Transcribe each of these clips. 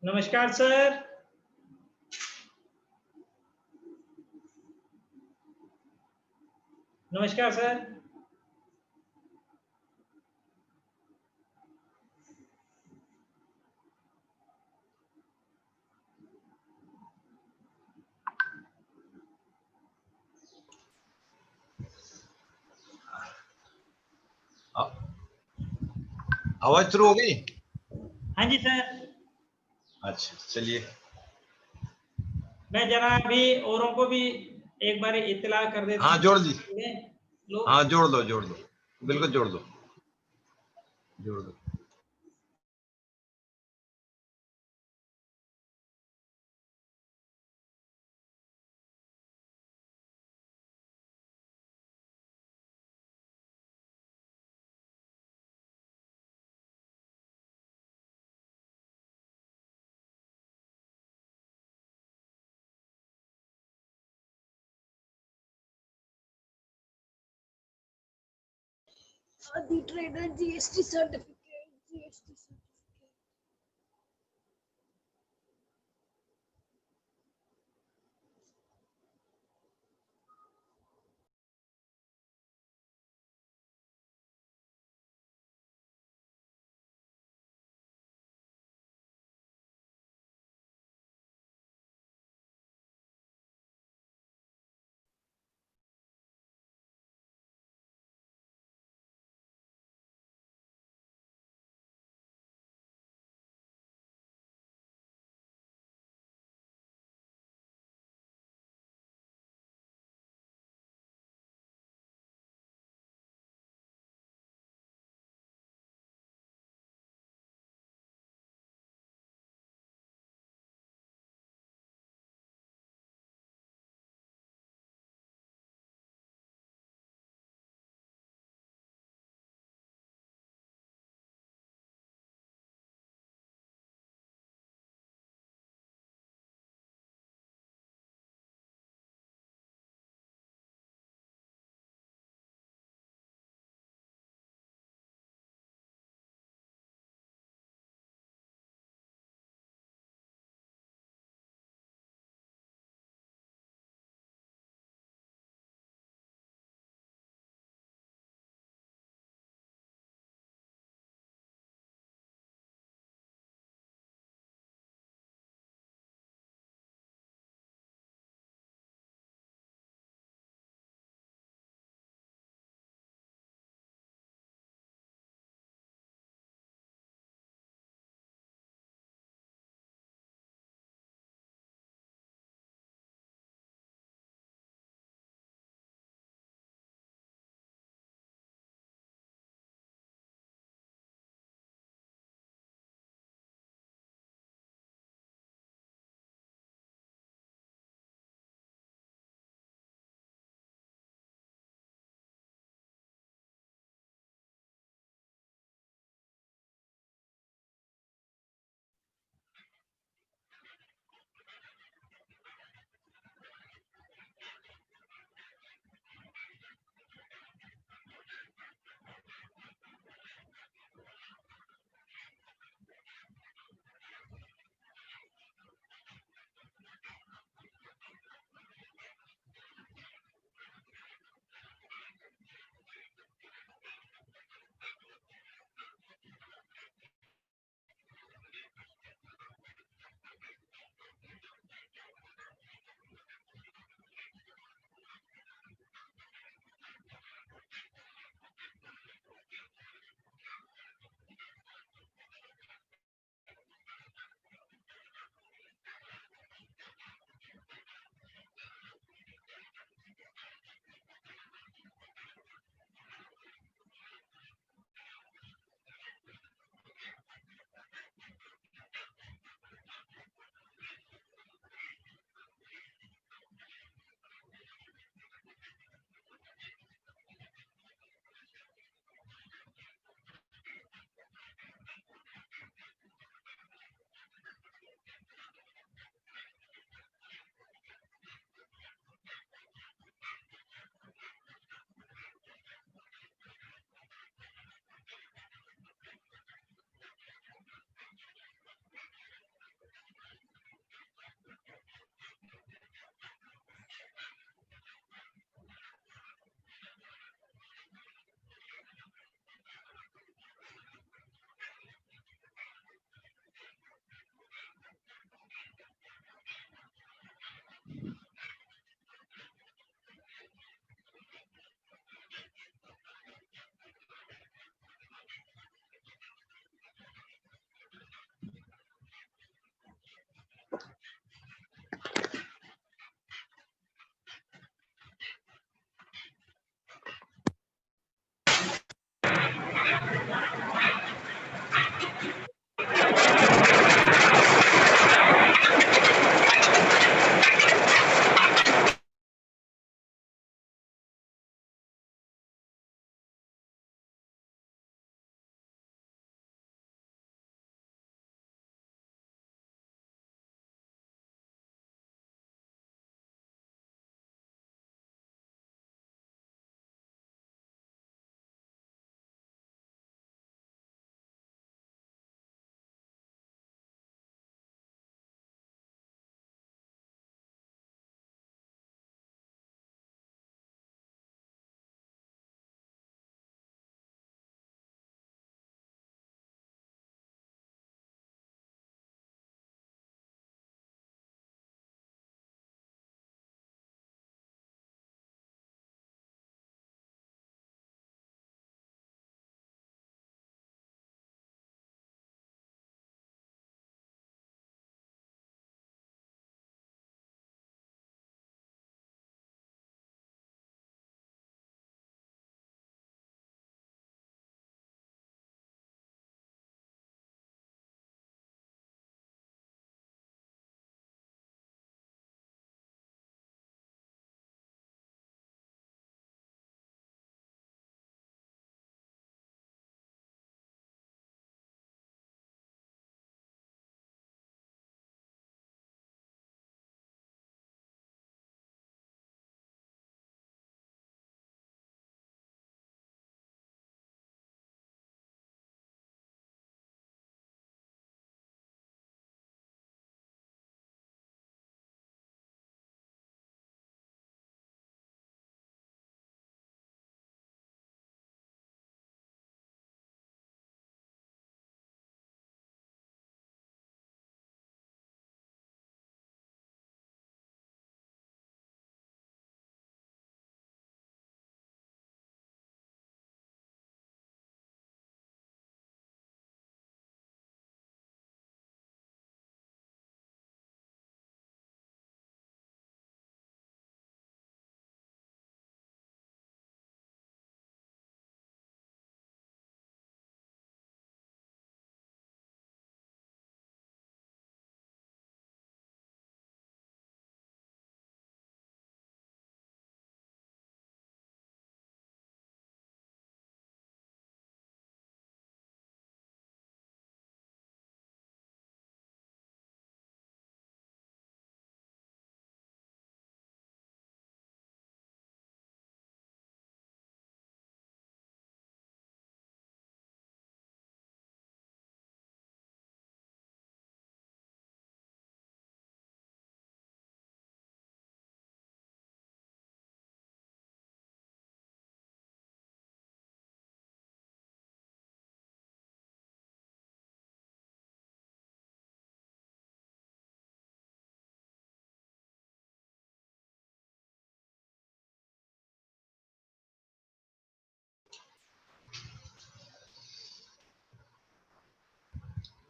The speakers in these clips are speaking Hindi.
नमस्कार सर। नमस्कार सर। आवाज शुरू हो गई? हाँ जी सर। अच्छा चलिए। मैं जरा अभी औरों को भी एक बार इत्तला कर देता हाँ हूँ। जोड़ दी। लोग हाँ जोड़ दो बिल्कुल जोड़ दो। The trader GST certificate.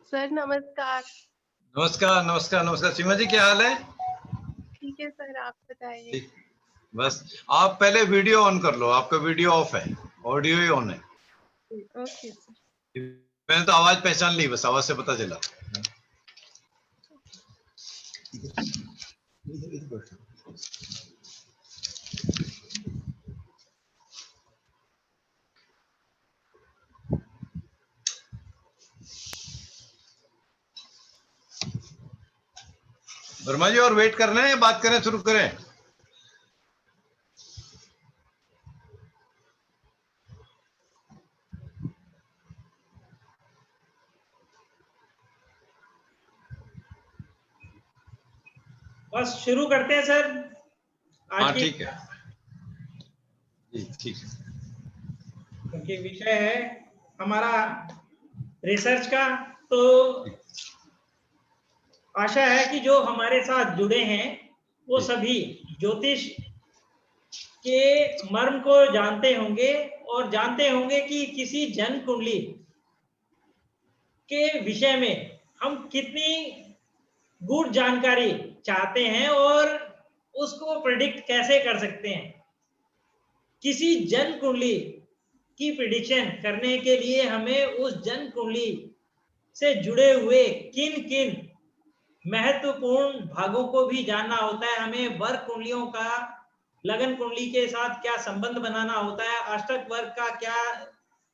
Sir नमस्कार। नमस्कार नमस्कार नमस्कार। सीमा जी क्या हाल है? ठीक है सर, आप बताइए। ठीक। बस आप पहले वीडियो ऑन कर लो, आपका वीडियो ऑफ है, ऑडियो ही ऑन है। Okay sir. मैंने तो आवाज पहचान ली, बस आवाज से पता चला। वर्मा जी और वेट कर रहे हैं, बात करें, शुरू करें? बस शुरू करते हैं सर। हाँ आज की ठीक है जी, ठीक है। क्योंकि विषय है हमारा रिसर्च का, तो आशा है कि जो हमारे साथ जुड़े हैं वो सभी ज्योतिष के मर्म को जानते होंगे और जानते होंगे कि किसी जन कुंडली के विषय में हम कितनी गूढ़ जानकारी चाहते हैं और उसको प्रिडिक्ट कैसे कर सकते हैं। किसी जन कुंडली की प्रिडिक्शन करने के लिए हमें उस जन कुंडली से जुड़े हुए किन किन महत्वपूर्ण भागों को भी जानना होता है। हमें वर्ग कुंडलियों का लगन कुंडली के साथ क्या संबंध बनाना होता है, अष्टक वर्ग का क्या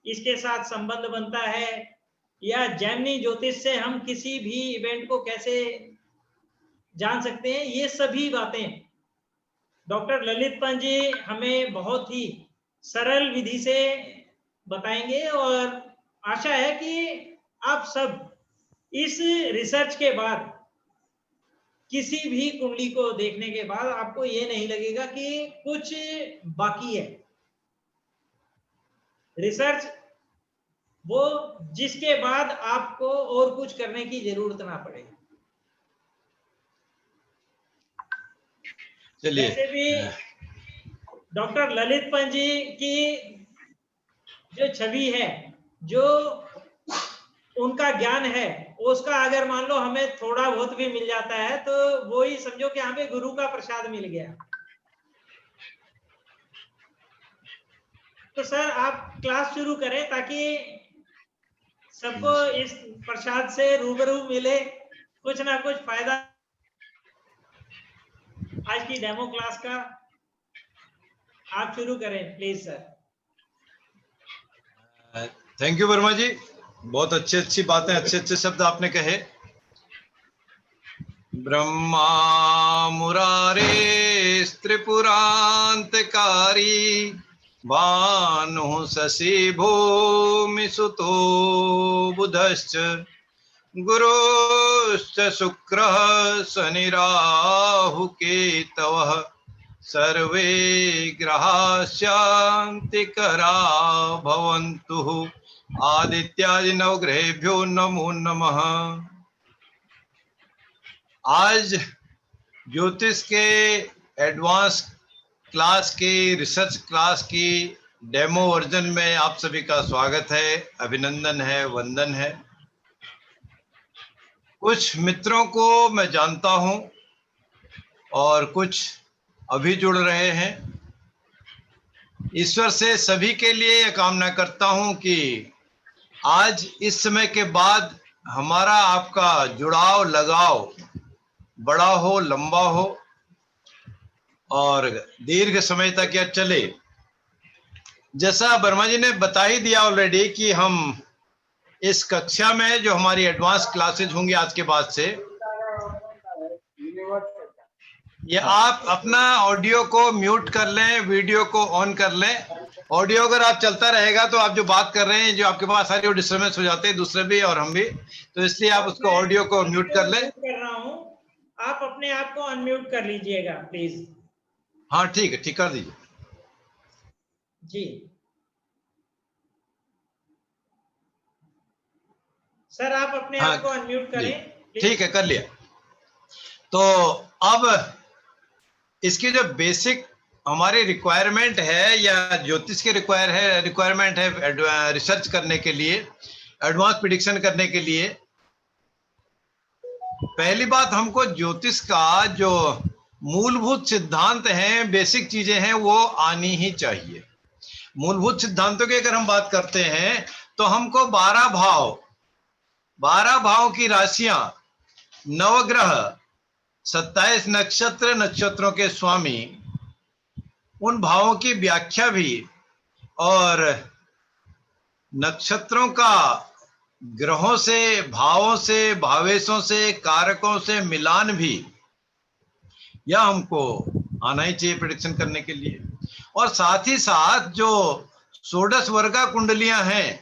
इसके साथ संबंध बनता है, या जैमिनी ज्योतिष से हम किसी भी इवेंट को कैसे जान सकते हैं। ये सभी बातें डॉक्टर ललित पंत जी हमें बहुत ही सरल विधि से बताएंगे और आशा है कि आप सब इस रिसर्च के बाद, किसी भी कुंडली को देखने के बाद आपको ये नहीं लगेगा कि कुछ बाकी है। रिसर्च वो जिसके बाद आपको और कुछ करने की जरूरत ना पड़े। चलिए, वैसे भी डॉक्टर ललित पंत जी की जो छवि है, जो उनका ज्ञान है, उसका अगर मान लो हमें थोड़ा बहुत भी मिल जाता है तो वो ही समझो कि हमें गुरु का प्रसाद मिल गया। तो सर आप क्लास शुरू करें ताकि सबको इस प्रसाद से रूबरू मिले, कुछ ना कुछ फायदा आज की डेमो क्लास का। आप शुरू करें please sir. Thank you Verma ji, बहुत अच्छी अच्छी बातें, अच्छे अच्छे शब्द आपने कहे। ब्रह्मा मुरारे त्रिपुरांतकारी भानु शशि भूमि सुतो बुधश्च गुरुश्च शुक्रः शनि राहु केतवः सर्वे ग्रहाः शान्तिकरा भवन्तु। आदित्यादि नवग्रहेभ्यो नमो नमः। आज ज्योतिष के एडवांस क्लास की, रिसर्च क्लास की डेमो वर्जन में आप सभी का स्वागत है, अभिनंदन है, वंदन है। कुछ मित्रों को मैं जानता हूं और कुछ अभी जुड़ रहे हैं। ईश्वर से सभी के लिए यह कामना करता हूं कि आज इस समय के बाद हमारा आपका जुड़ाव, लगाव बड़ा हो, लंबा हो और दीर्घ समय तक यह चले। जैसा वर्मा जी ने बता ही दिया ऑलरेडी कि हम इस कक्षा में जो हमारी एडवांस क्लासेज होंगी आज के बाद से, ये आप अपना ऑडियो को म्यूट कर लें, वीडियो को ऑन कर लें। ऑडियो अगर आप चलता रहेगा तो आप जो बात कर रहे हैं, जो आपके पास सारी डिस्टर्बेंस हो जाते हैं, दूसरे भी और हम भी, तो इसलिए आप उसको ऑडियो को म्यूट कर लें। कर रहा हूं, आप अपने आप को अनम्यूट कर लीजिएगा प्लीज। हाँ ठीक है, ठीक कर दीजिए जी सर, आप अपने हाँ, आप को अनम्यूट करें। ठीक है, कर लिया। तो अब इसकी जो बेसिक हमारी रिक्वायरमेंट है या ज्योतिष के रिक्वायरमेंट है रिसर्च करने के लिए, एडवांस प्रिडिक्शन करने के लिए, पहली बात, हमको ज्योतिष का जो मूलभूत सिद्धांत हैं, बेसिक चीजें हैं, वो आनी ही चाहिए। मूलभूत सिद्धांतों की अगर हम बात करते हैं तो हमको 12 भाव की राशियां, नवग्रह, 27 नक्षत्र, नक्षत्रों के स्वामी, उन भावों की व्याख्या भी, और नक्षत्रों का ग्रहों से, भावों से, भावेशों से, कारकों से मिलान भी, यह हमको आना ही चाहिए प्रेडिक्शन करने के लिए। और साथ ही साथ जो 16 वर्गा कुंडलियां हैं,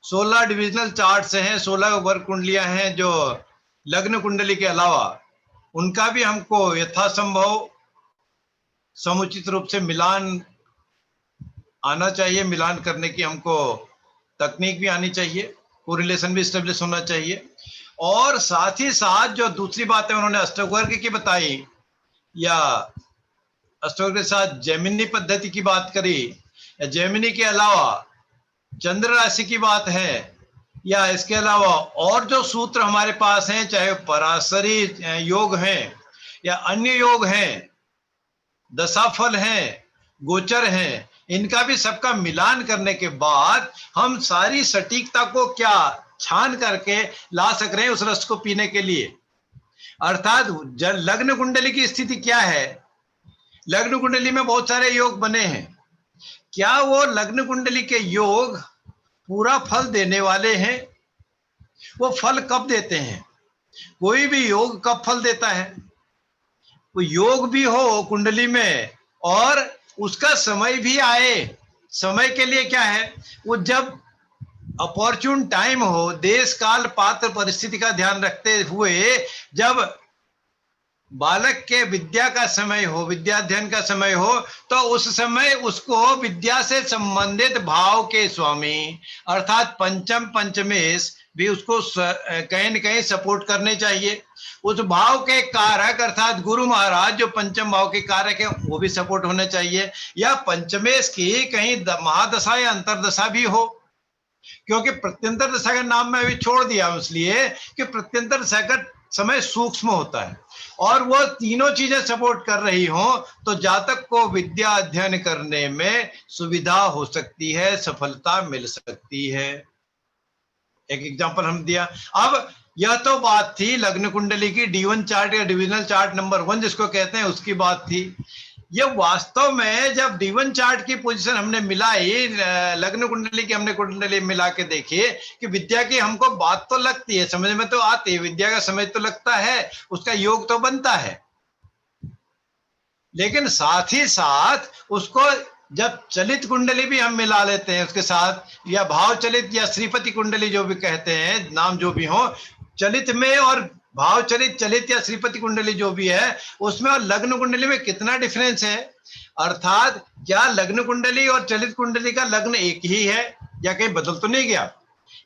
16 डिविजनल चार्ट से हैं, 16 वर्ग कुंडलियां हैं जो लग्न कुंडली के अलावा, उनका भी हमको यथासंभव समुचित रूप से मिलान आना चाहिए। मिलान करने की हमको तकनीक भी आनी चाहिए, कोरिलेशन भी स्टेब्लिश होना चाहिए। और साथ ही साथ जो दूसरी बात है उन्होंने अष्टवर्ग की बताई, या अष्टवर्ग के साथ जेमिनी पद्धति की बात करी, या जेमिनी के अलावा चंद्र राशि की बात है, या इसके अलावा और जो सूत्र हमारे पास हैं, चाहे पराशरी योग हैं या अन्य योग हैं, दशाफल हैं, गोचर हैं, इनका भी सबका मिलान करने के बाद हम सारी सटीकता को क्या छान करके ला सक रहे हैं उस रस को पीने के लिए। अर्थात लग्न कुंडली की स्थिति क्या है, लग्न कुंडली में बहुत सारे योग बने हैं, क्या वो लग्न कुंडली के योग पूरा फल देने वाले हैं? वो फल कब देते हैं? कोई भी योग कब फल देता है? वो योग भी हो कुंडली में और उसका समय भी आए। समय के लिए क्या है, वो जब अपॉर्चुन टाइम हो, देश काल पात्र परिस्थिति का ध्यान रखते हुए, जब बालक के विद्या का समय हो, विद्याध्ययन का समय हो, तो उस समय उसको विद्या से संबंधित भाव के स्वामी अर्थात पंचम पंचमेश भी उसको कहीं न कहीं सपोर्ट करने चाहिए। उस भाव के कारक अर्थात गुरु महाराज जो पंचम भाव के कारक है वो भी सपोर्ट होने चाहिए, या पंचमेश की कहीं महादशा या अंतरदशा भी हो, क्योंकि प्रत्यंतर दशा का नाम मैं अभी छोड़ दिया इसलिए कि प्रत्यंतर दशा का समय सूक्ष्म होता है और वो तीनों चीजें सपोर्ट कर रही हो तो जातक को विद्या अध्ययन करने में सुविधा हो सकती है, सफलता मिल सकती है। एक एग्जांपल हम दिया। अब यह तो बात थी लग्न कुंडली की D1 चार्ट या डिविजनल चार्ट नंबर 1 जिसको कहते हैं उसकी बात थी। ये वास्तव में जब D1 चार्ट की पोजीशन हमने मिलाई, लग्न कुंडली की हमने कुंडली मिला के देखी कि विद्या की हमको बात तो लगती है, समझ में तो आती है, विद्या का समय तो लगता है, उसका योग तो बनता है, लेकिन साथ ही साथ उसको जब चलित कुंडली भी हम मिला लेते हैं उसके साथ, या भाव चलित या श्रीपति कुंडली जो भी कहते हैं, नाम जो भी हो, चलित में और भाव चलित, चलित या श्रीपति कुंडली जो भी है उसमें और लग्न कुंडली में कितना डिफरेंस है? अर्थात क्या लग्न कुंडली और चलित कुंडली का लग्न एक ही है या कहीं बदल तो नहीं गया,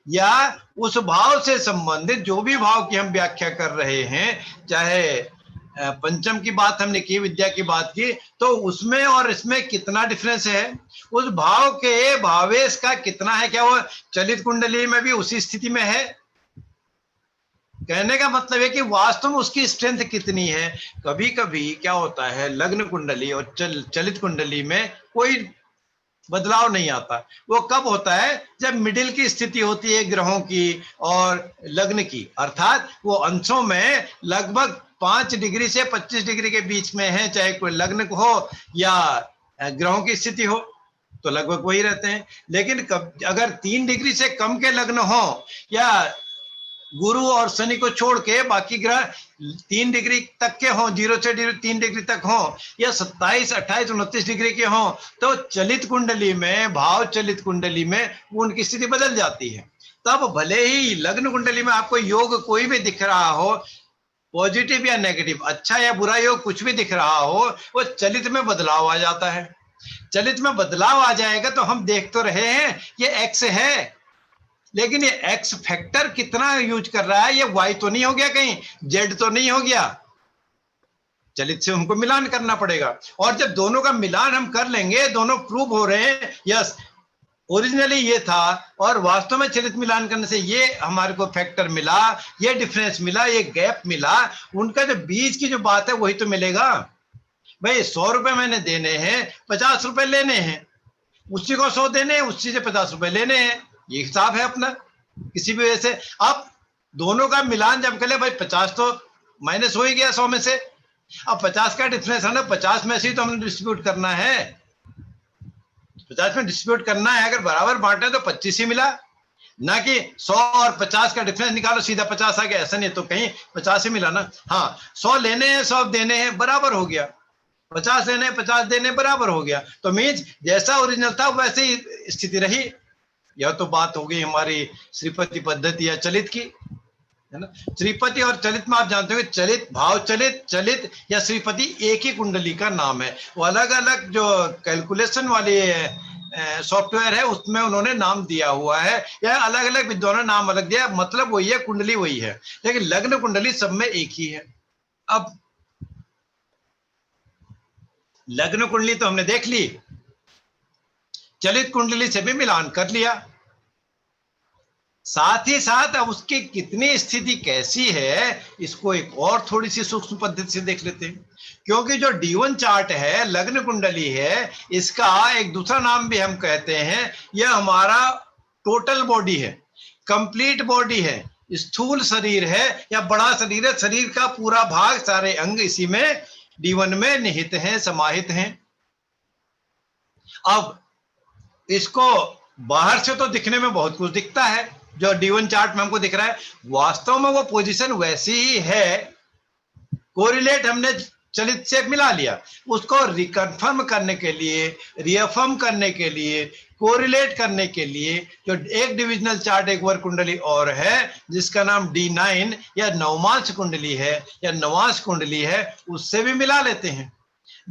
या उस भाव से संबंधित जो भी भाव की हम व्याख्या कर रहे हैं, चाहे पंचम की बात हमने की, विद्या की बात की, तो उसमें और इसमें कितना डिफरेंस है? उस भाव के भावेश का कितना है? क्या वो चलित कुंडली में भी उसी स्थिति में है? कहने का मतलब है कि वास्तव में उसकी स्ट्रेंथ कितनी है। कभी कभी क्या होता है लग्न कुंडली और चलित कुंडली में कोई बदलाव नहीं आता। वो कब होता है? जब मिडिल की स्थिति होती है ग्रहों की और लग्न की, अर्थात वो अंशों में लगभग 5 डिग्री से 25 डिग्री के बीच में है, चाहे कोई लग्न हो या ग्रहों की स्थिति हो तो लगभग वही रहते हैं। लेकिन अगर 3 डिग्री से कम के लग्न हो या गुरु और शनि को छोड़ के बाकी ग्रह 3 डिग्री तक के हों, 0 से 3 डिग्री तक हों, या 27, 28, 29 डिग्री के हों, तो चलित कुंडली में, भाव चलित कुंडली में उनकी स्थिति बदल जाती है। तब भले ही लग्न कुंडली में आपको योग कोई भी दिख रहा हो, पॉजिटिव या नेगेटिव, अच्छा या बुरा योग कुछ भी दिख रहा हो, वो चलित में बदलाव आ जाता है। चलित में बदलाव आ जाएगा तो हम देख तो रहे हैं ये एक्स है, लेकिन ये एक्स फैक्टर कितना यूज कर रहा है, ये वाई तो नहीं हो गया, कहीं जेड तो नहीं हो गया। चलित से हमको मिलान करना पड़ेगा, और जब दोनों का मिलान हम कर लेंगे, दोनों प्रूव हो रहे हैं, यस ओरिजिनली ये था और वास्तव में चलित मिलान करने से ये हमारे को फैक्टर मिला, ये डिफरेंस मिला, ये गैप मिला, उनका जो बीच की जो बात है वही तो मिलेगा। भाई 100 रुपए मैंने देने हैं, 50 रुपए लेने हैं, उसी को 100 देने हैं, उसी से 50 रुपए लेने हैं, ये हिसाब है अपना। किसी भी वजह से अब दोनों का मिलान जब करे, भाई 50 तो माइनस हो ही गया 100 में से, अब 50 का डिफरेंस है ना, 50 में से ही तो हमने डिस्ट्रीब्यूट करना है, 50 में डिस्ट्रीब्यूट करना है। अगर बराबर बांटे तो 25 ही मिला, ना कि 100 और 50 का डिफरेंस निकालो सीधा 50 आ गया, ऐसा नहीं, तो कहीं 50 ही मिला ना। हाँ 100 लेने हैं 100 देने हैं, बराबर हो गया, 50 लेने 50 देने बराबर हो गया, तो मीन्स जैसा ओरिजिनल था वैसे ही स्थिति रही। यह तो बात हो गई हमारी श्रीपति पद्धति या चलित की, है ना। श्रीपति और चलित में आप जानते हो कि चलित, भाव चलित, चलित या श्रीपति एक ही कुंडली का नाम है। वो अलग अलग जो कैलकुलेशन वाली सॉफ्टवेयर है उसमें उन्होंने नाम दिया हुआ है, या अलग अलग विद्वानों ने नाम अलग दिया, मतलब वही है, कुंडली वही है, लेकिन लग्न कुंडली सब में एक ही है। अब लग्न कुंडली तो हमने देख ली, चलित कुंडली से भी मिलान कर लिया, साथ ही साथ अब उसकी कितनी स्थिति कैसी है इसको एक और थोड़ी सी सूक्ष्म पद्धति से देख लेते हैं। क्योंकि जो D1 चार्ट है, लग्न कुंडली है, इसका एक दूसरा नाम भी हम कहते हैं, यह हमारा टोटल बॉडी है, कंप्लीट बॉडी है, स्थूल शरीर है या बड़ा शरीर है, शरीर का पूरा भाग, सारे अंग इसी में D1 में निहित हैं, समाहित हैं। अब इसको बाहर से तो दिखने में बहुत कुछ दिखता है, जो D1 चार्ट में हमको दिख रहा है, वास्तव में वो पोजीशन वैसी ही है। कोरिलेट हमने चलित से मिला लिया, उसको रिकन्फर्म करने के लिए, रिअफर्म करने के लिए, कोरिलेट करने के लिए जो एक डिविजनल चार्ट, एक वर्ग कुंडली और है जिसका नाम D9 या नवमांश कुंडली है या नवांश कुंडली है, उससे भी मिला लेते हैं।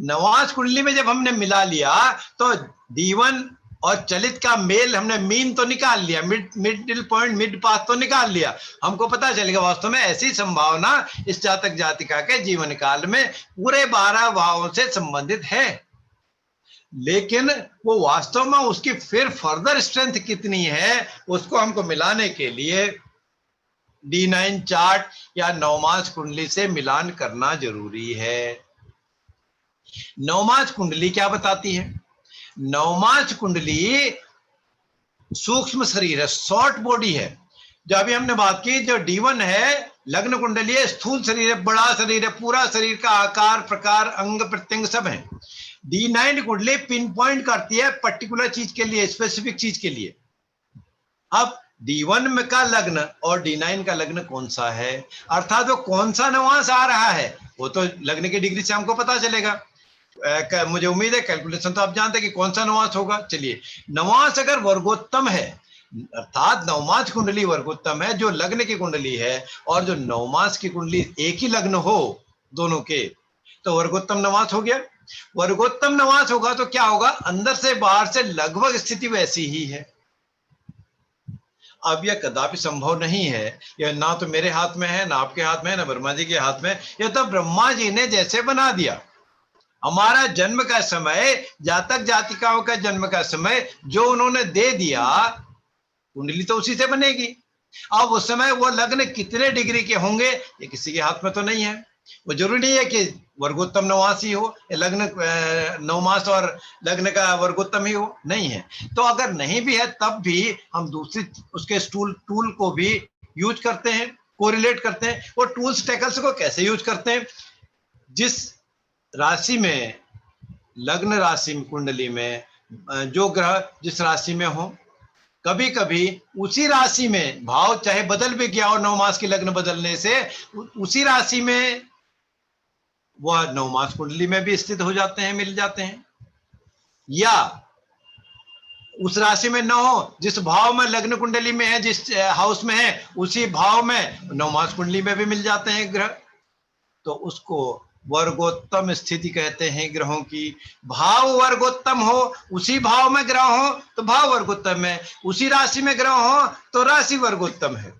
नवांश कुंडली में जब हमने मिला लिया तो D1 और चलित का मेल हमने मीन तो निकाल लिया, मिडिल पॉइंट, मिड पाथ तो निकाल लिया, हमको पता चलेगा वास्तव में ऐसी संभावना इस जातक जातिका के जीवन काल में पूरे 12 भावों से संबंधित है। लेकिन वो वास्तव में उसकी फिर फर्दर स्ट्रेंथ कितनी है उसको हमको मिलाने के लिए D9 चार्ट या नवमांश कुंडली से मिलान करना जरूरी है। नवमांश कुंडली क्या बताती है? नवमांश कुंडली सूक्ष्म शरीर है, शॉर्ट बॉडी है। जो अभी हमने बात की, जो D1 है लग्न कुंडली है, स्थूल शरीर है, बड़ा शरीर है, पूरा शरीर का आकार, प्रकार, अंग प्रत्यंग सब है। D9 कुंडली पिन पॉइंट करती है पर्टिकुलर चीज के लिए, स्पेसिफिक चीज के लिए। अब D1 में का लग्न और D9 का लग्न कौन सा है, अर्थात वो कौन सा नवांश आ रहा है, वो तो लग्न की डिग्री से हमको पता चलेगा। मुझे उम्मीद है कैलकुलेशन तो आप जानते हैं कि कौन सा नवांश होगा। चलिए, नवांश अगर वर्गोत्तम है, अर्थात नवमांश कुंडली वर्गोत्तम है, जो लग्न की कुंडली है, और जो नवमांश की कुंडली एक ही लग्न हो दोनों के, तो वर्गोत्तम नवांश हो गया। वर्गोत्तम नवांश होगा तो क्या होगा, अंदर से बाहर से लगभग स्थिति वैसी ही है। अब यह कदापि संभव नहीं है, यह ना तो मेरे हाथ में है, ना आपके हाथ में है, ना ब्रह्मा जी के हाथ में, यह तो ब्रह्मा जी ने जैसे बना दिया। हमारा जन्म का समय, जातक जातिकाओं का जन्म का समय जो उन्होंने दे दिया, कुंडली तो उसी से बनेगी। अब उस समय वो लग्न कितने डिग्री के होंगे ये किसी के हाथ में तो नहीं है। वो जरूरी नहीं है कि वर्गोत्तम नवांश ही हो, लग्न नवमांश और लग्न का वर्गोत्तम ही हो, नहीं है। तो अगर नहीं भी है तब भी हम दूसरी उसके टूल को भी यूज करते हैं, कोरिलेट करते हैं। वो टूल्स टेकल्स को कैसे यूज करते हैं, जिस राशि में, लग्न राशि कुंडली में जो ग्रह जिस राशि में हो, कभी कभी उसी राशि में भाव चाहे बदल भी गया हो, नवमास की लग्न बदलने से उसी राशि में वह नवमास कुंडली में भी स्थित हो जाते हैं, मिल जाते हैं। या उस राशि में न हो, जिस भाव में लग्न कुंडली में है, जिस हाउस में है, उसी भाव में नवमास कुंडली में भी मिल जाते हैं ग्रह, तो उसको वर्गोत्तम स्थिति कहते हैं ग्रहों की। भाव वर्गोत्तम हो, उसी भाव में ग्रह हो तो भाव वर्गोत्तम है, उसी राशि में ग्रह हो तो राशि वर्गोत्तम है।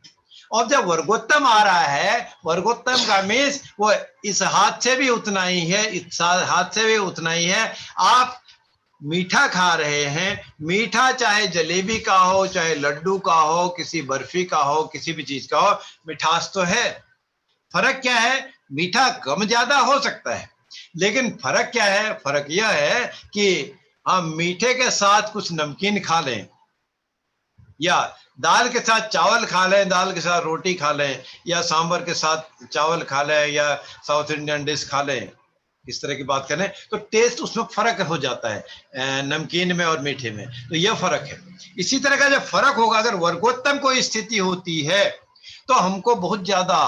और जब वर्गोत्तम आ रहा है, वर्गोत्तम का मीन्स वो इस हाथ से भी उतना ही है, इस हाथ से भी उतना ही है। आप मीठा खा रहे हैं, मीठा चाहे जलेबी का हो, चाहे लड्डू का हो, किसी बर्फी का हो, किसी भी चीज का हो, मिठास तो है। फर्क क्या है? मीठा कम ज्यादा हो सकता है, लेकिन फर्क क्या है? फर्क यह है कि हम मीठे के साथ कुछ नमकीन खा लें, या दाल के साथ चावल खा लें, दाल के साथ रोटी खा लें, या सांभर के साथ चावल खा लें, या साउथ इंडियन डिश खा लें, इस तरह की बात करें तो टेस्ट उसमें फर्क हो जाता है, नमकीन में और मीठे में। तो यह फर्क है। इसी तरह का जब फर्क होगा, अगर वर्गोत्तम कोई स्थिति होती है तो हमको बहुत ज्यादा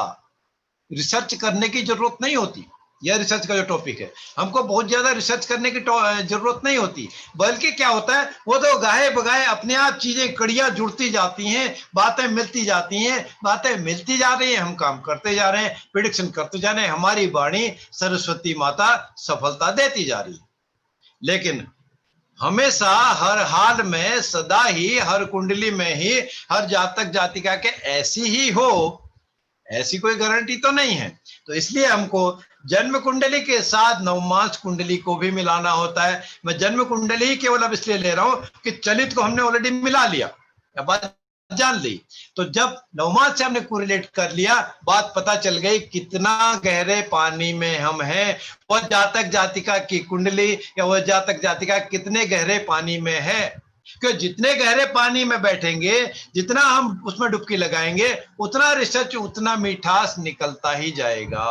रिसर्च करने की जरूरत नहीं होती। यह रिसर्च का जो टॉपिक है, हमको बहुत ज्यादा रिसर्च करने की जरूरत नहीं होती, बल्कि क्या होता है, वो तो गाहे बगाहे अपने आप चीजें कड़ियां जुड़ती जाती हैं, बातें मिलती जाती हैं, बातें मिलती जा रही हैं, हम काम करते जा रहे हैं, प्रिडिक्शन करते जा रहे हैं, हमारी वाणी सरस्वती माता सफलता देती जा रही है। लेकिन हमेशा, हर हाल में, सदा ही, हर कुंडली में ही, हर जातक जातिका के ऐसी ही हो, ऐसी कोई गारंटी तो नहीं है। तो इसलिए हमको जन्म कुंडली के साथ नवमास कुंडली को भी मिलाना होता है। मैं जन्म कुंडली ही केवल अब इसलिए ले रहा हूं कि चलित को हमने ऑलरेडी मिला लिया, बात जान ली। तो जब नवमास से हमने कोरिलेट कर लिया, बात पता चल गई कितना गहरे पानी में हम हैं, वह जातक जातिका की कुंडली या वह जातक जातिका कितने गहरे पानी में है। कि जितने गहरे पानी में बैठेंगे, जितना हम उसमें डुबकी लगाएंगे, उतना रिसर्च, उतना मिठास निकलता ही जाएगा।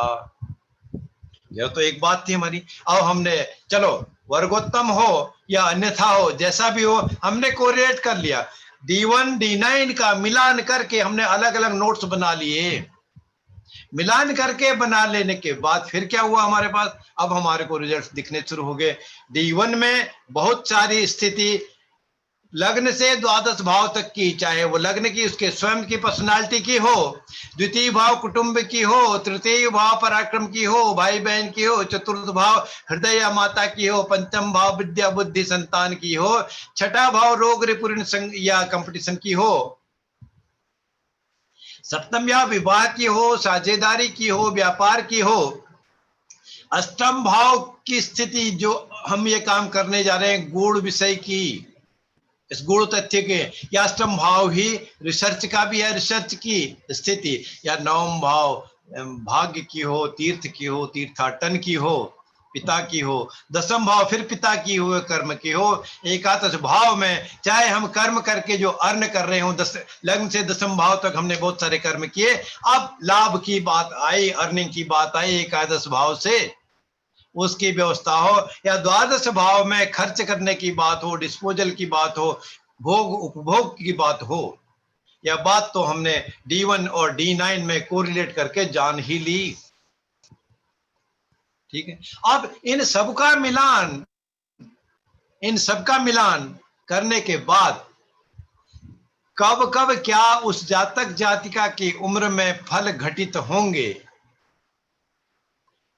यह तो एक बात थी हमारी। अब हमने, चलो वर्गोत्तम हो या अन्यथा हो, जैसा भी हो, हमने कोरिलेट कर लिया। D1 D9 का मिलान करके हमने अलग अलग नोट्स बना लिए। मिलान करके बना लेने के बाद फिर क्या हुआ हमारे पास? अब हमारे को रिजल्ट दिखने शुरू हो गए। D1 में बहुत सारी स्थिति लग्न से द्वादश भाव तक की, चाहे वो लग्न की उसके स्वयं की पर्सनालिटी की हो, द्वितीय भाव कुटुंब की हो, तृतीय भाव पराक्रम की हो, भाई बहन की हो, चतुर्थ भाव हृदय या माता की हो, पंचम भाव विद्या बुद्धि संतान की हो, छठा भाव रोग रिपुण या कंपटीशन की हो, सप्तम या विवाह की हो, साझेदारी की हो, व्यापार की हो, अष्टम भाव की स्थिति जो हम ये काम करने जा रहे हैं गूढ़ विषय की, इस गुण तथ्य के, या अष्टम भाव ही रिसर्च का भी है, रिसर्च की स्थिति, या नवम भाव भाग्य की हो, तीर्थ की हो, तीर्थाटन की हो, पिता की हो, दसम भाव फिर पिता की हो, कर्म की हो, एकादश भाव में चाहे हम कर्म करके जो अर्न कर रहे हो, लग्न से दसम भाव तक हमने बहुत सारे कर्म किए, अब लाभ की बात आई, अर्निंग की बात आई, एकादश भाव से उसकी व्यवस्था हो, या द्वादश भाव में खर्च करने की बात हो, डिस्पोजल की बात हो, भोग उपभोग की बात हो, यह बात तो हमने D1 और D9 में कोरिलेट करके जान ही ली। ठीक है। अब इन सबका मिलान करने के बाद कब कब क्या उस जातक जातिका की उम्र में फल घटित होंगे,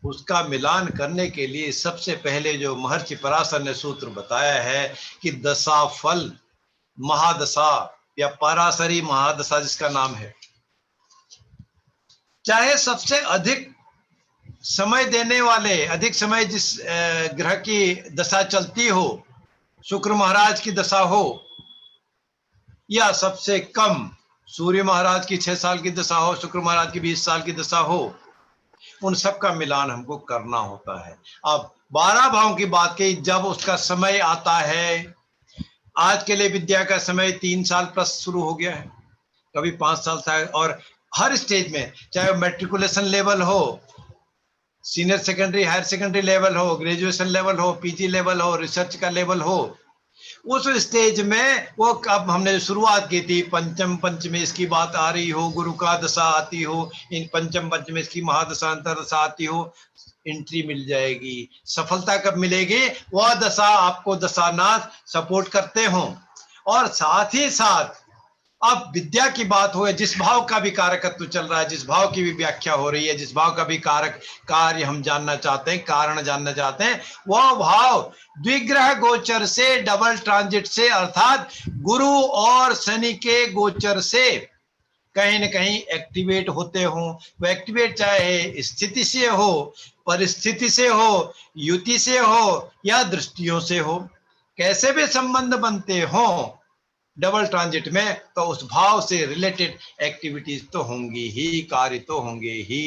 उसका मिलान करने के लिए सबसे पहले जो महर्षि पराशर ने सूत्र बताया है कि दशा फल महादशा या पराशरी महादशा जिसका नाम है, चाहे सबसे अधिक समय देने वाले, अधिक समय जिस ग्रह की दशा चलती हो, शुक्र महाराज की दशा हो, या सबसे कम सूर्य महाराज की 6 साल की दशा हो, शुक्र महाराज की 20 साल की दशा हो, उन सब का मिलान हमको करना होता है। अब 12 भाव की बात की, जब उसका समय आता है, आज के लिए विद्या का समय 3 साल प्लस शुरू हो गया है, कभी 5 साल था, और हर स्टेज में, चाहे मैट्रिकुलेशन लेवल हो, senior secondary higher secondary level हो, ग्रेजुएशन लेवल हो, पीजी लेवल हो, रिसर्च का लेवल हो, उस स्टेज में वो कब हमने शुरुआत की थी, पंचम पंचमेश की बात आ रही हो, गुरु का दशा आती हो, इन पंचम पंचमेश की महादशा अंतर दशा आती हो, एंट्री मिल जाएगी। सफलता कब मिलेगी? वह दशा आपको दशानाथ सपोर्ट करते हो। और साथ ही साथ अब विद्या की बात हो, जिस भाव का भी कारकत्व चल रहा है, जिस भाव की भी व्याख्या हो रही है, जिस भाव का भी कारक कार्य हम जानना चाहते हैं, कारण जानना चाहते हैं, वह भाव द्विग्रह गोचर से, डबल ट्रांजिट से, अर्थात गुरु और शनि के गोचर से कहीं न कहीं एक्टिवेट होते हो। वो एक्टिवेट चाहे स्थिति से हो, परिस्थिति से हो, युति से हो, या दृष्टियों से हो। कैसे भी संबंध बनते हो डबल ट्रांजिट में, तो उस भाव से रिलेटेड एक्टिविटीज तो होंगी ही, कार्य तो होंगे ही।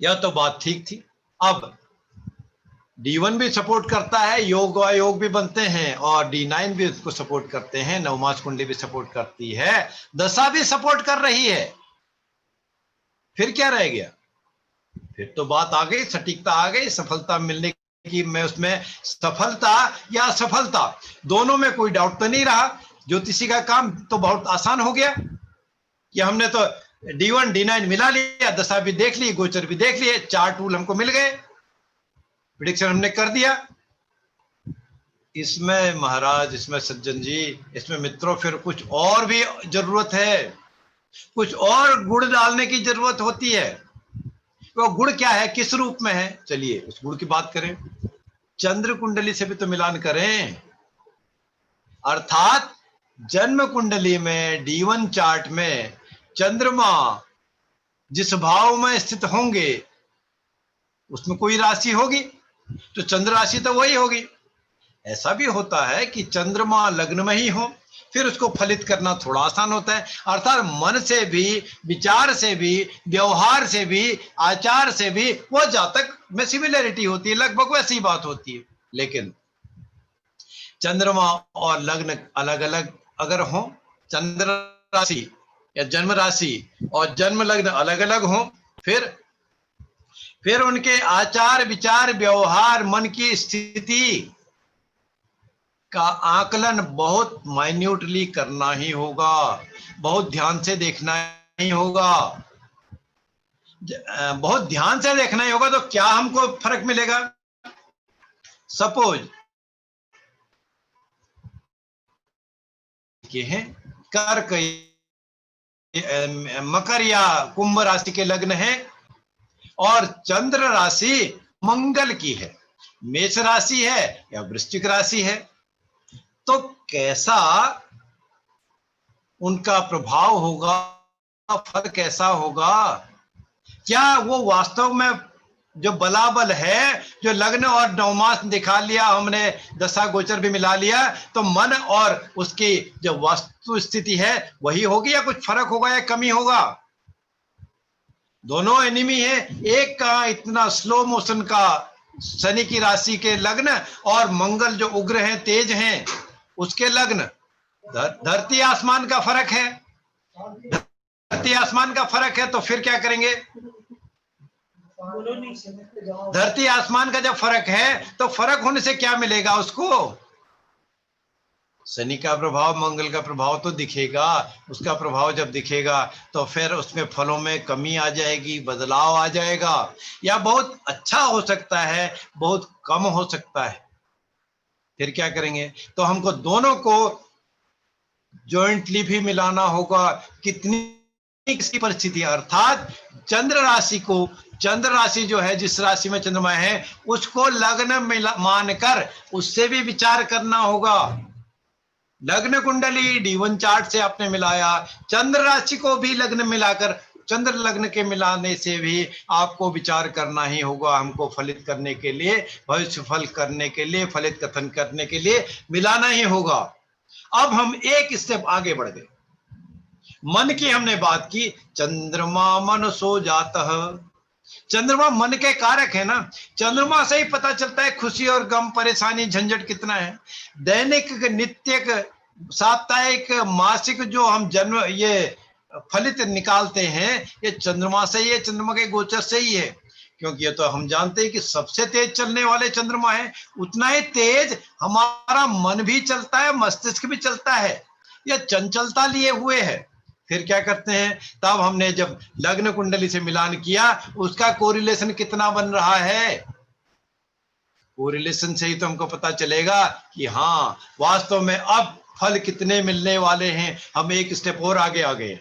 यह तो बात ठीक थी। अब D1 भी सपोर्ट करता है, योग व योग भी बनते हैं, और D9 भी उसको सपोर्ट करते हैं, नवमास कुंडली भी सपोर्ट करती है, दशा भी सपोर्ट कर रही है। फिर क्या रह गया? फिर तो बात आ गई, सटीकता आ गई, सफलता मिलने की। मैं उसमें सफलता या असफलता दोनों में कोई डाउट तो नहीं रहा। ज्योतिषी का काम तो बहुत आसान हो गया कि हमने तो D1 D9 मिला लिया, दशा भी देख ली, गोचर भी देख लिए, 4 टूल हमको मिल गए, प्रिडिक्शन हमने कर दिया। इसमें महाराज, इसमें सज्जन जी, इसमें मित्रों फिर कुछ और भी जरूरत है, कुछ और गुड़ डालने की जरूरत होती है। वो गुड़ क्या है, किस रूप में है? चलिए उस गुड़ की बात करें। चंद्र कुंडली से भी तो मिलान करें, अर्थात जन्म कुंडली में D1 चार्ट में चंद्रमा जिस भाव में स्थित होंगे उसमें कोई राशि होगी, तो चंद्र राशि तो वही होगी। ऐसा भी होता है कि चंद्रमा लग्न में ही हो, फिर उसको फलित करना थोड़ा आसान होता है। अर्थात मन से भी, विचार से भी, व्यवहार से भी, आचार से भी वो जातक में सिमिलरिटी होती है, लगभग वैसी बात होती है। लेकिन चंद्रमा और लग्न अलग अलग अगर हो, चंद्र राशि या जन्म राशि और जन्म लग्न अलग अलग हो, फिर उनके आचार विचार व्यवहार मन की स्थिति का आकलन बहुत माइन्यूटली करना ही होगा, बहुत ध्यान से देखना ही होगा, बहुत ध्यान से देखना ही होगा। तो क्या हमको फर्क मिलेगा? सपोज के हैं कर्क, मकर या कुंभ राशि के लग्न है और चंद्र राशि मंगल की है, मेष राशि है या वृश्चिक राशि है, तो कैसा उनका प्रभाव होगा, फल कैसा होगा? क्या वो वास्तव में जो बलाबल है, जो लग्न और नवमास दिखा लिया हमने, दशा गोचर भी मिला लिया, तो मन और उसकी जो वास्तु स्थिति है वही होगी, या कुछ फर्क होगा या कमी होगा? दोनों एनिमी है। एक का इतना स्लो मोशन का शनि की राशि के लग्न, और मंगल जो उग्र हैं, तेज हैं, उसके लग्न। धरती आसमान का फर्क है, धरती आसमान का फर्क है। तो फिर क्या करेंगे? धरती आसमान का जब फर्क है तो फर्क होने से क्या मिलेगा उसको? शनि का प्रभाव, मंगल का प्रभाव तो दिखेगा। उसका प्रभाव जब दिखेगा तो फिर उसमें फलों में कमी आ जाएगी, बदलाव आ जाएगा, या बहुत अच्छा हो सकता है, बहुत कम हो सकता है। फिर क्या करेंगे? तो हमको दोनों को जॉइंटली भी मिलाना होगा। कितनी किसकी परिस्थिति, अर्थात चंद्र राशि को, चंद्र राशि जो है, जिस राशि में चंद्रमा है, उसको लग्न मानकर उससे भी विचार करना होगा। लग्न कुंडली D1 चार्ट से आपने मिलाया, चंद्र राशि को भी लग्न मिलाकर, चंद्र लग्न के मिलाने से भी आपको विचार करना ही होगा। हमको फलित करने के लिए, भविष्य फल करने के लिए, फलित कथन करने के लिए मिलाना ही होगा। अब हम एक स्टेप आगे बढ़ गए। मन की हमने बात की, चंद्रमा मन सो जाता है। चंद्रमा मन के कारक है ना, चंद्रमा से ही पता चलता है खुशी और गम, परेशानी, झंझट कितना है। दैनिक, नित्यक, साप्ताहिक, मासिक जो हम जन्म ये फलित निकालते हैं, ये चंद्रमा से ही है, चंद्रमा के गोचर से ही है। क्योंकि ये तो हम जानते हैं कि सबसे तेज चलने वाले चंद्रमा है, उतना ही तेज हमारा मन भी चलता है, मस्तिष्क भी चलता है, यह चंचलता लिए हुए है। फिर क्या करते हैं? तब हमने जब लग्न कुंडली से मिलान किया, उसका कोरिलेशन कितना बन रहा है, कोरिलेशन से ही तो हमको पता चलेगा कि हाँ वास्तव में अब फल कितने मिलने वाले हैं। हम एक स्टेप और आगे आ गए।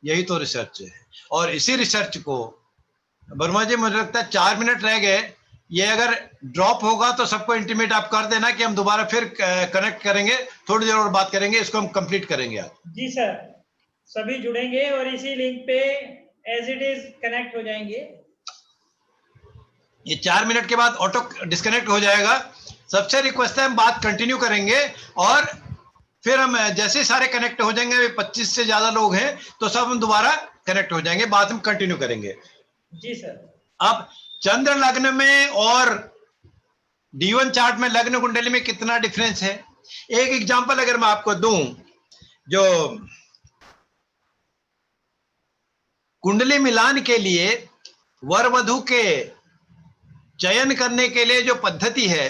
यही तो रिसर्च है। और इसी रिसर्च को वर्मा जी, मुझे लगता है 4 मिनट रह गए, ये अगर ड्रॉप होगा तो सबको इंटीमेट आप कर देना कि हम दोबारा फिर कनेक्ट करेंगे, थोड़ी देर और बात करेंगे, इसको हम कंप्लीट करेंगे आज। जी सर, सभी जुड़ेंगे और इसी लिंक पे एज इट इज कनेक्ट हो जाएंगे। ये 4 मिनट के बाद ऑटो डिस्कनेक्ट हो जाएगा। सबसे रिक्वेस्ट है हम बात कंटिन्यू करेंगे और फिर हम जैसे सारे कनेक्ट हो जाएंगे, 25 से ज्यादा लोग हैं तो सब हम दोबारा कनेक्ट हो जाएंगे, बात हम कंटिन्यू करेंगे। जी सर। अब चंद्र लग्न में और D1 चार्ट में लग्न कुंडली में कितना डिफरेंस है? एक एग्जांपल अगर मैं आपको दूं, जो कुंडली मिलान के लिए वर वधु के चयन करने के लिए जो पद्धति है,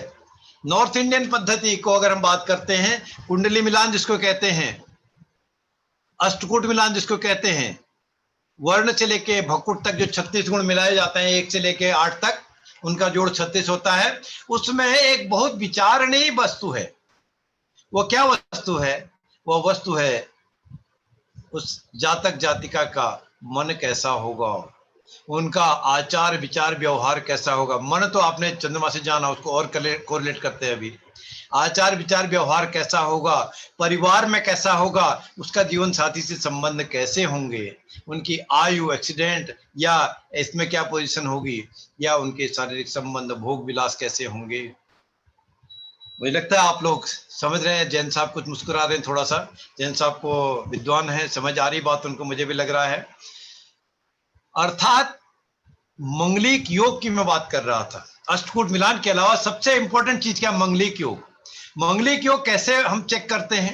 नॉर्थ इंडियन पद्धति को अगर हम बात करते हैं, कुंडली मिलान जिसको कहते हैं, अष्टकूट मिलान जिसको कहते हैं, वर्ण से लेके भकुट तक जो 36 गुण मिलाए जाते हैं, 1 से लेके 8 तक उनका जोड़ 36 होता है। उसमें एक बहुत विचारणीय वस्तु है। वो क्या वस्तु है? वो वस्तु है उस जातक जातिका का मन कैसा होगा, उनका आचार विचार व्यवहार कैसा होगा। मन तो आपने चंद्रमा से जाना, उसको और कोरिलेट करते हैं अभी। आचार विचार व्यवहार कैसा होगा, परिवार में कैसा होगा, उसका जीवन साथी से संबंध कैसे होंगे, उनकी आयु, एक्सीडेंट या इसमें क्या पोजीशन होगी, या उनके शारीरिक संबंध, भोग विलास कैसे होंगे। मुझे लगता है आप लोग समझ रहे हैं। जैन साहब कुछ मुस्कुरा रहे हैं थोड़ा सा। जैन साहब को विद्वान है, समझ आ रही बात उनको, मुझे भी लग रहा है। अर्थात मंगलिक योग की मैं बात कर रहा था। अष्टकूट मिलान के अलावा सबसे इंपॉर्टेंट चीज क्या? मंगलिक योग। मंगलिक योग कैसे हम चेक करते हैं?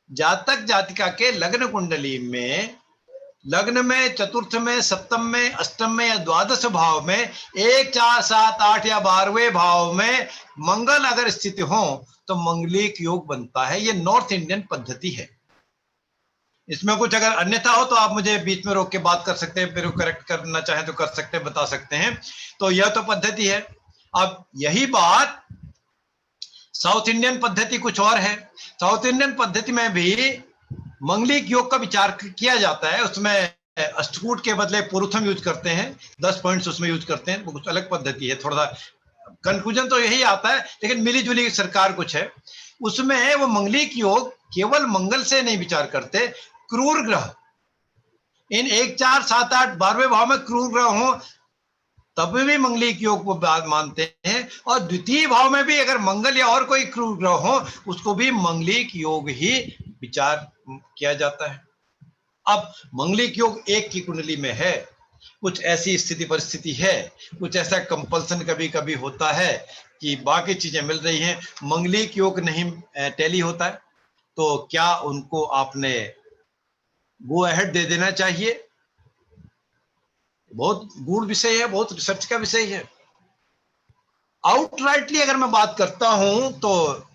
जातक जातिका के लग्न कुंडली में, लग्न में, चतुर्थ में, सप्तम में, अष्टम में या द्वादश भाव में, 1, 4, 7, 8 या 12वें भाव में मंगल अगर स्थित हो तो मंगलिक योग बनता है। ये नॉर्थ इंडियन पद्धति है। इसमें कुछ अगर अन्यथा हो तो आप मुझे बीच में रोक के बात कर सकते हैं, फिर करेक्ट करना चाहें तो कर सकते हैं, बता सकते हैं। तो यह तो पद्धति है। अब यही बात साउथ इंडियन पद्धति कुछ और है। साउथ इंडियन पद्धति में भी मंगलिक योग का विचार किया जाता है। उसमें अष्टकूट के बदले पुरुषम यूज करते हैं, 10 पॉइंट्स उसमें यूज करते हैं। वो कुछ अलग पद्धति है। थोड़ा सा कंफ्यूजन तो यही आता है, लेकिन मिली जुली सरकार कुछ है। उसमें वो मंगलिक योग केवल मंगल से नहीं विचार करते, क्रूर ग्रह, इन 1, 4, 7, 8, 12वें भाव में क्रूर ग्रह हो तब भी मंगलिक योग को मानते हैं। और द्वितीय भाव में भी अगर मंगल या और कोई क्रूर ग्रह हो उसको भी मंगलिक योग ही विचार किया जाता है। अब मंगलिक योग एक की कुंडली में है, कुछ ऐसी स्थिति परिस्थिति है, कुछ ऐसा कंपल्सन कभी कभी होता है कि बाकी चीजें मिल रही हैं, मंगलिक योग नहीं टैली होता है, तो क्या उनको आपने गो अहेड दे देना चाहिए? बहुत गूढ़ विषय है, बहुत रिसर्च का विषय है। आउटराइटली अगर मैं बात करता हूं तो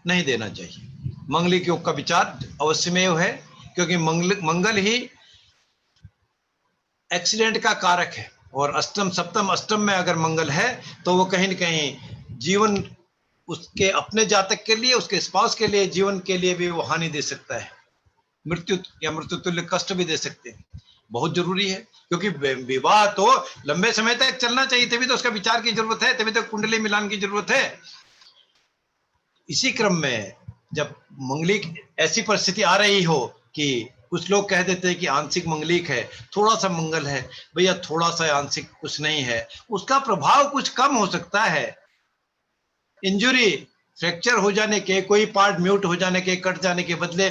नहीं देना चाहिए। मंगलिक योग का विचार अवश्यमेव है, क्योंकि मंगल ही एक्सीडेंट का कारक है। और अष्टम सप्तम अष्टम में अगर मंगल है तो वो कहीं न कहीं जीवन उसके अपने जातक के लिए, उसके स्पाउस के लिए, जीवन के लिए भी वो हानि दे सकता है, मृत्यु या मृत्यु तुल्य कष्ट भी दे सकते हैं। बहुत जरूरी है, क्योंकि विवाह तो लंबे समय तक चलना चाहिए, तभी तो उसका विचार की जरूरत है, तभी तो कुंडली मिलान की जरूरत है। इसी क्रम में जब मंगलिक ऐसी परिस्थिति आ रही हो कि कुछ लोग कह देते हैं कि आंशिक मंगलिक है, थोड़ा सा मंगल है, भैया थोड़ा सा आंशिक कुछ नहीं है, उसका प्रभाव कुछ कम हो सकता है। इंजुरी, फ्रैक्चर हो जाने के, कोई पार्ट म्यूट हो जाने के, कट जाने के बदले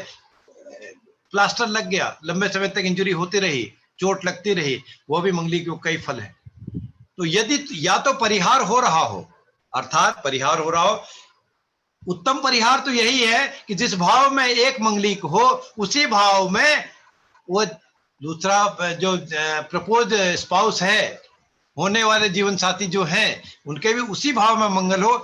प्लास्टर लग गया, लंबे समय तक इंजरी होती रही, चोट लगती रही, वो भी मंगलिक योग का ही फल है। तो यदि या तो परिहार हो रहा हो, अर्थात परिहार हो रहा हो, उत्तम परिहार तो यही है कि जिस भाव में एक मंगलिक हो उसी भाव में वो दूसरा जो प्रपोज स्पाउस है, होने वाले जीवन साथी जो हैं, उनके भी उसी भाव में मंगल हो,